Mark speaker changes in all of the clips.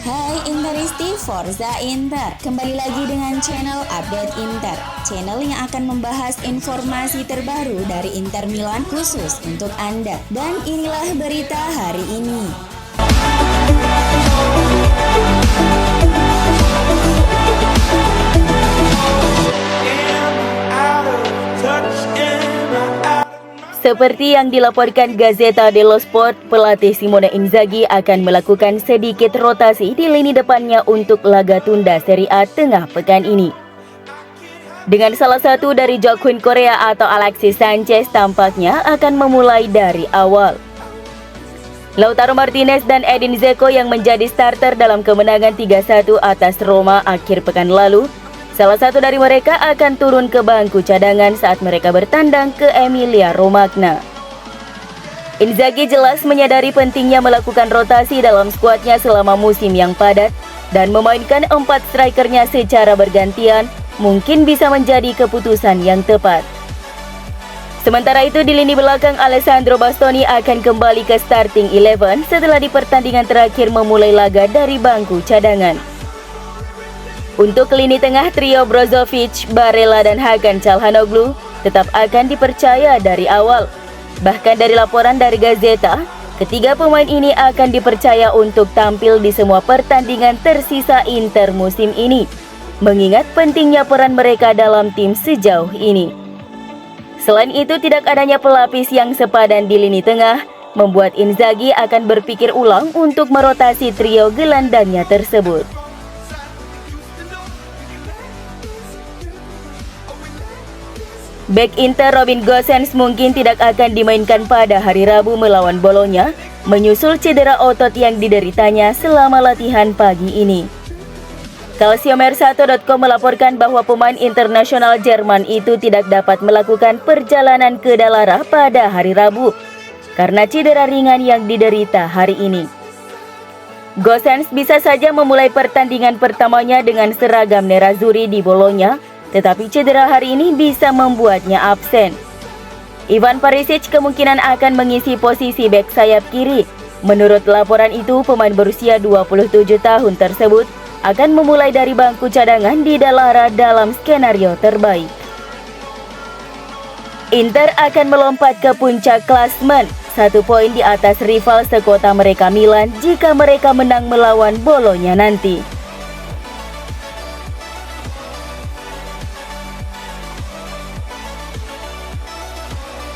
Speaker 1: Hai Interisti Forza Inter, kembali lagi dengan channel Update Inter, channel yang akan membahas informasi terbaru dari Inter Milan khusus untuk Anda. Dan inilah berita hari ini.
Speaker 2: Seperti yang dilaporkan Gazzetta dello Sport, pelatih Simone Inzaghi akan melakukan sedikit rotasi di lini depannya untuk laga tunda Serie A tengah pekan ini. Dengan salah satu dari Joaquin Correa atau Alexis Sanchez tampaknya akan memulai dari awal. Lautaro Martinez dan Edin Dzeko yang menjadi starter dalam kemenangan 3-1 atas Roma akhir pekan lalu, salah satu dari mereka akan turun ke bangku cadangan saat mereka bertandang ke Emilia Romagna. Inzaghi jelas menyadari pentingnya melakukan rotasi dalam skuadnya selama musim yang padat dan memainkan 4 strikernya secara bergantian mungkin bisa menjadi keputusan yang tepat. Sementara itu di lini belakang Alessandro Bastoni akan kembali ke starting 11 setelah di pertandingan terakhir memulai laga dari bangku cadangan. Untuk lini tengah, trio Brozovic, Barella, dan Hakan Çalhanoğlu tetap akan dipercaya dari awal. Bahkan dari laporan dari Gazzetta, ketiga pemain ini akan dipercaya untuk tampil di semua pertandingan tersisa Inter musim ini, mengingat pentingnya peran mereka dalam tim sejauh ini. Selain itu, tidak adanya pelapis yang sepadan di lini tengah, membuat Inzaghi akan berpikir ulang untuk merotasi trio gelandangnya tersebut. Bek Inter Robin Gosens mungkin tidak akan dimainkan pada hari Rabu melawan Bologna, menyusul cedera otot yang dideritanya selama latihan pagi ini. Calciomercato.com melaporkan bahwa pemain internasional Jerman itu tidak dapat melakukan perjalanan ke Dallara pada hari Rabu karena cedera ringan yang diderita hari ini. Gosens bisa saja memulai pertandingan pertamanya dengan seragam nerazzurri di Bologna, tetapi cedera hari ini bisa membuatnya absen. Ivan Perisic kemungkinan akan mengisi posisi bek sayap kiri. Menurut laporan itu, pemain berusia 27 tahun tersebut akan memulai dari bangku cadangan di Dallara dalam skenario terbaik. Inter akan melompat ke puncak klasemen, 1 poin di atas rival sekota mereka Milan jika mereka menang melawan Bologna nanti.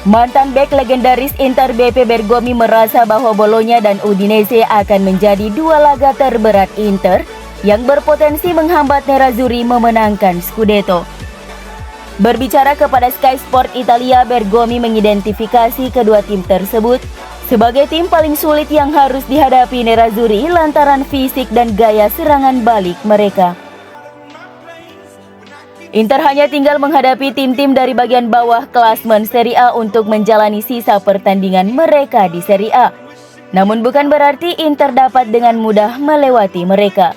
Speaker 2: Mantan bek legendaris Inter BP Bergomi merasa bahwa Bologna dan Udinese akan menjadi 2 laga terberat Inter yang berpotensi menghambat nerazzurri memenangkan Scudetto. Berbicara kepada Sky Sport Italia, Bergomi mengidentifikasi kedua tim tersebut sebagai tim paling sulit yang harus dihadapi nerazzurri lantaran fisik dan gaya serangan balik mereka. Inter hanya tinggal menghadapi tim-tim dari bagian bawah klasemen Serie A untuk menjalani sisa pertandingan mereka di Serie A. Namun bukan berarti Inter dapat dengan mudah melewati mereka.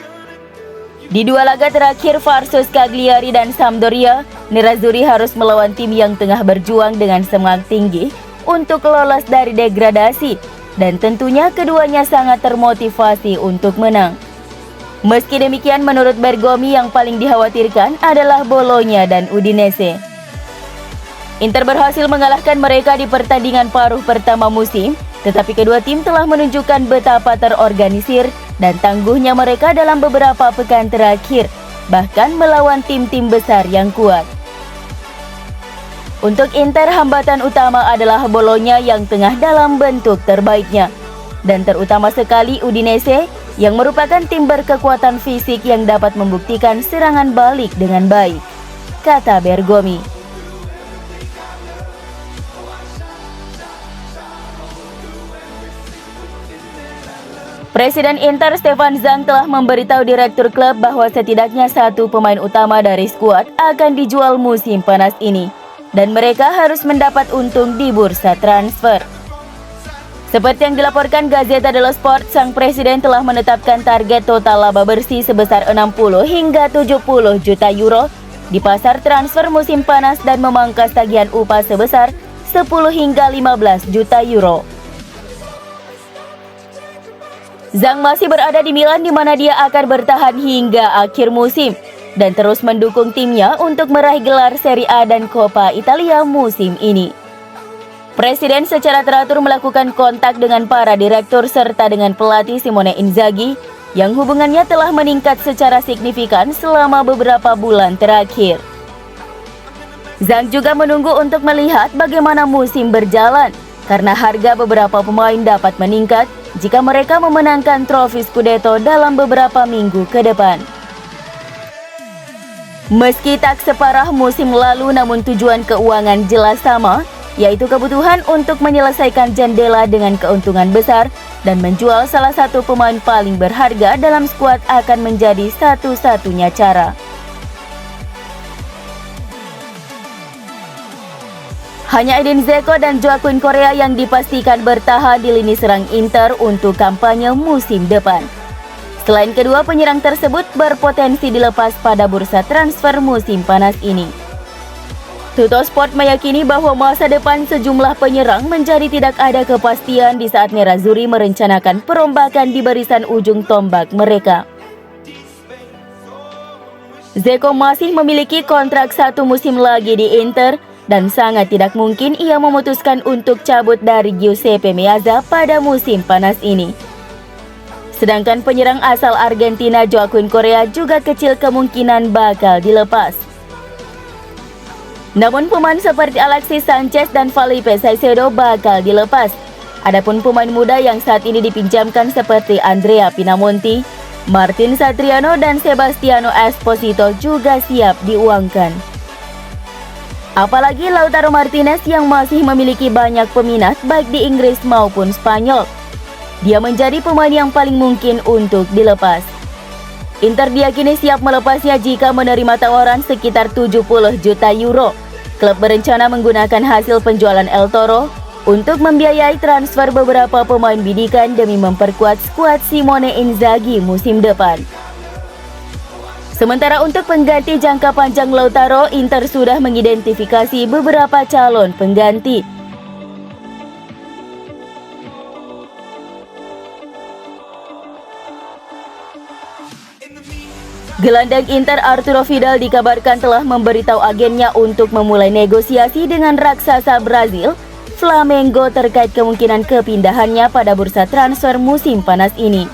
Speaker 2: Di 2 laga terakhir versus Cagliari dan Sampdoria, nerazzurri harus melawan tim yang tengah berjuang dengan semangat tinggi untuk lolos dari degradasi, dan tentunya keduanya sangat termotivasi untuk menang. Meski demikian, menurut Bergomi yang paling dikhawatirkan adalah Bologna dan Udinese. Inter berhasil mengalahkan mereka di pertandingan paruh pertama musim, tetapi kedua tim telah menunjukkan betapa terorganisir dan tangguhnya mereka dalam beberapa pekan terakhir, bahkan melawan tim-tim besar yang kuat. Untuk Inter, hambatan utama adalah Bologna yang tengah dalam bentuk terbaiknya, dan terutama sekali Udinese yang merupakan tim berkekuatan fisik yang dapat membuktikan serangan balik dengan baik, kata Bergomi. Presiden Inter Stefan Zhang telah memberitahu direktur klub bahwa setidaknya 1 pemain utama dari skuad akan dijual musim panas ini, dan mereka harus mendapat untung di bursa transfer. Seperti yang dilaporkan Gazzetta dello Sport, sang presiden telah menetapkan target total laba bersih sebesar 60 hingga 70 juta euro di pasar transfer musim panas dan memangkas tagihan upah sebesar 10 hingga 15 juta euro. Zhang masih berada di Milan di mana dia akan bertahan hingga akhir musim dan terus mendukung timnya untuk meraih gelar Serie A dan Coppa Italia musim ini. Presiden secara teratur melakukan kontak dengan para direktur serta dengan pelatih Simone Inzaghi yang hubungannya telah meningkat secara signifikan selama beberapa bulan terakhir. Zhang juga menunggu untuk melihat bagaimana musim berjalan karena harga beberapa pemain dapat meningkat jika mereka memenangkan trofi Scudetto dalam beberapa minggu ke depan. Meski tak separah musim lalu, namun tujuan keuangan jelas sama, yaitu kebutuhan untuk menyelesaikan jendela dengan keuntungan besar dan menjual salah satu pemain paling berharga dalam skuad akan menjadi satu-satunya cara. Hanya Edin Dzeko dan Joaquin Correa yang dipastikan bertahan di lini serang Inter untuk kampanye musim depan. Selain kedua penyerang tersebut berpotensi dilepas pada bursa transfer musim panas ini. Tuttosport meyakini bahwa masa depan sejumlah penyerang menjadi tidak ada kepastian di saat Nerazzurri merencanakan perombakan di barisan ujung tombak mereka. Dzeko masih memiliki kontrak satu musim lagi di Inter dan sangat tidak mungkin ia memutuskan untuk cabut dari Giuseppe Meazza pada musim panas ini. Sedangkan penyerang asal Argentina Joaquin Correa juga kecil kemungkinan bakal dilepas. Namun pemain seperti Alexis Sanchez dan Felipe Caicedo bakal dilepas. Adapun pemain muda yang saat ini dipinjamkan seperti Andrea Pinamonti, Martin Satriano dan Sebastiano Esposito juga siap diuangkan. Apalagi Lautaro Martinez yang masih memiliki banyak peminat baik di Inggris maupun Spanyol. Dia menjadi pemain yang paling mungkin untuk dilepas. Inter diyakini siap melepasnya jika menerima tawaran sekitar 70 juta euro. Klub berencana menggunakan hasil penjualan El Toro untuk membiayai transfer beberapa pemain bidikan demi memperkuat skuad Simone Inzaghi musim depan. Sementara untuk pengganti jangka panjang Lautaro, Inter sudah mengidentifikasi beberapa calon pengganti. Gelandang Inter Arturo Vidal dikabarkan telah memberitahu agennya untuk memulai negosiasi dengan raksasa Brazil, Flamengo terkait kemungkinan kepindahannya pada bursa transfer musim panas ini.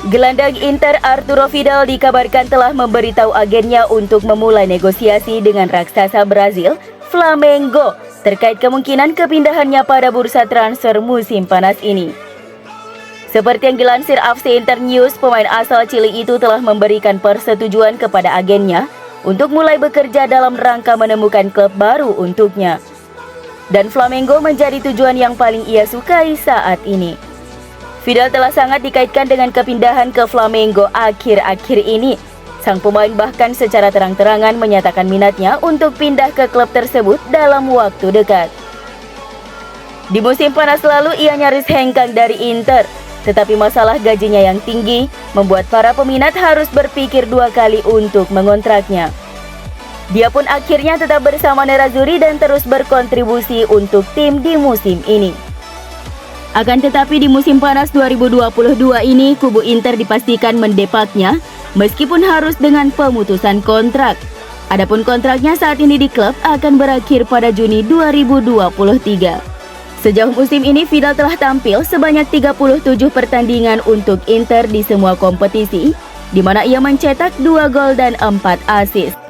Speaker 2: Gelandang Inter Arturo Vidal dikabarkan telah memberitahu agennya untuk memulai negosiasi dengan raksasa Brazil, Flamengo, terkait kemungkinan kepindahannya pada bursa transfer musim panas ini. Seperti yang dilansir AFC Internews, pemain asal Chili itu telah memberikan persetujuan kepada agennya untuk mulai bekerja dalam rangka menemukan klub baru untuknya. Dan Flamengo menjadi tujuan yang paling ia sukai saat ini. Vidal telah sangat dikaitkan dengan kepindahan ke Flamengo akhir-akhir ini. Sang pemain bahkan secara terang-terangan menyatakan minatnya untuk pindah ke klub tersebut dalam waktu dekat. Di musim panas lalu ia nyaris hengkang dari Inter, tetapi masalah gajinya yang tinggi membuat para peminat harus berpikir dua kali untuk mengontraknya. Dia pun akhirnya tetap bersama Nerazzurri dan terus berkontribusi untuk tim di musim ini. Akan tetapi di musim panas 2022 ini, kubu Inter dipastikan mendepaknya meskipun harus dengan pemutusan kontrak. Adapun kontraknya saat ini di klub akan berakhir pada Juni 2023. Sejauh musim ini, Vidal telah tampil sebanyak 37 pertandingan untuk Inter di semua kompetisi, di mana ia mencetak 2 gol dan 4 assist.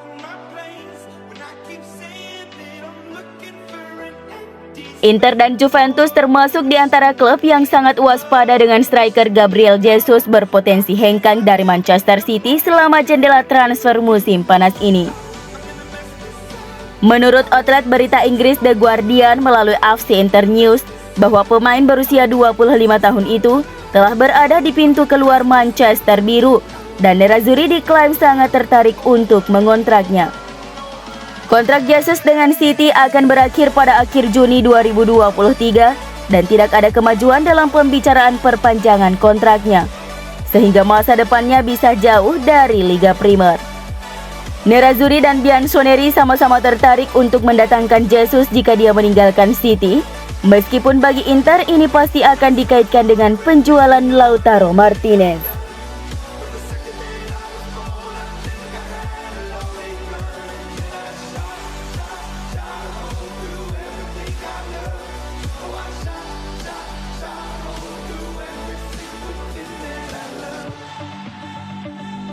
Speaker 2: Inter dan Juventus termasuk di antara klub yang sangat waspada dengan striker Gabriel Jesus berpotensi hengkang dari Manchester City selama jendela transfer musim panas ini. Menurut outlet berita Inggris The Guardian melalui AFC Internews bahwa pemain berusia 25 tahun itu telah berada di pintu keluar Manchester Biru dan Nerazzurri diklaim sangat tertarik untuk mengontraknya. Kontrak Jesus dengan City akan berakhir pada akhir Juni 2023 dan tidak ada kemajuan dalam pembicaraan perpanjangan kontraknya, sehingga masa depannya bisa jauh dari Liga Primer. Nerazzurri dan Bianconeri sama-sama tertarik untuk mendatangkan Jesus jika dia meninggalkan City, Meskipun bagi Inter ini pasti akan dikaitkan dengan penjualan Lautaro Martinez.